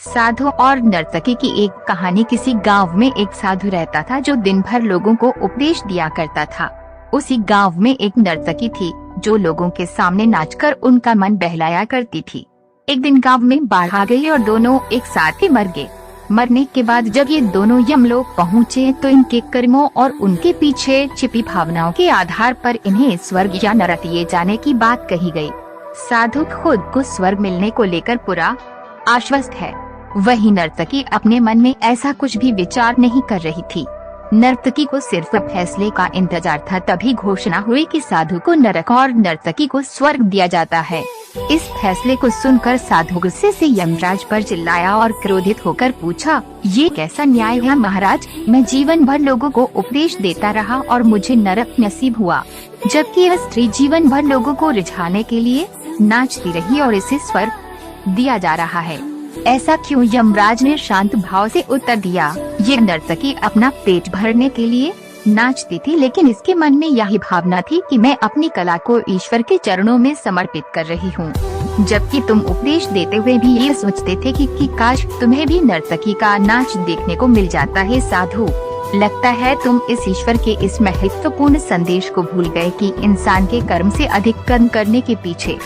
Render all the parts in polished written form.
साधु और नर्तकी की एक कहानी। किसी गांव में एक साधु रहता था जो दिन भर लोगों को उपदेश दिया करता था। उसी गांव में एक नर्तकी थी जो लोगों के सामने नाचकर उनका मन बहलाया करती थी। एक दिन गांव में बाढ़ आ गई और दोनों एक साथ ही मर गए। मरने के बाद जब ये दोनों यमलोक पहुँचे तो इनके कर्मों और उनके पीछे छिपी भावनाओं के आधार पर इन्हें स्वर्ग या नरक ले जाने की बात कही गई। साधु खुद को स्वर्ग मिलने को लेकर पूरा आश्वस्त है, वही नर्तकी अपने मन में ऐसा कुछ भी विचार नहीं कर रही थी। नर्तकी को सिर्फ फैसले का इंतजार था। तभी घोषणा हुई कि साधु को नरक और नर्तकी को स्वर्ग दिया जाता है। इस फैसले को सुनकर साधु गुस्से से यमराज पर चिल्लाया और क्रोधित होकर पूछा, ये कैसा न्याय है महाराज? मैं जीवन भर लोगों को उपदेश देता रहा और मुझे नरक नसीब हुआ, जबकि यह स्त्री जीवन भर लोगों को रिझाने के लिए नाचती रही और इसे स्वर्ग दिया जा रहा है। ऐसा क्यों? यमराज ने शांत भाव से उत्तर दिया, ये नर्तकी अपना पेट भरने के लिए नाचती थी, लेकिन इसके मन में यही भावना थी कि मैं अपनी कला को ईश्वर के चरणों में समर्पित कर रही हूँ। जबकि तुम उपदेश देते हुए भी ये सोचते थे कि काश तुम्हें भी नर्तकी का नाच देखने को मिल जाता है। साधु, लगता है तुम इस ईश्वर के इस महत्वपूर्ण संदेश को भूल गए कि इंसान के कर्म से अधिक कर्म करने के पीछे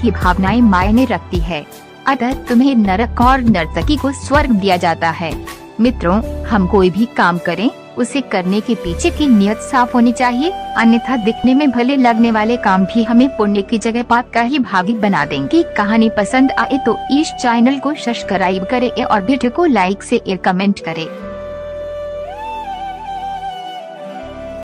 की भावनाएं मायने रखती है। अतः तुम्हें नरक और नर्तकी को स्वर्ग दिया जाता है। मित्रों, हम कोई भी काम करें उसे करने के पीछे की नियत साफ होनी चाहिए, अन्यथा दिखने में भले लगने वाले काम भी हमें पुण्य की जगह पाप का ही भागी बना देंगे। कहानी पसंद आए तो इस चैनल को सब्सक्राइब करें और वीडियो को लाइक से कमेंट करें।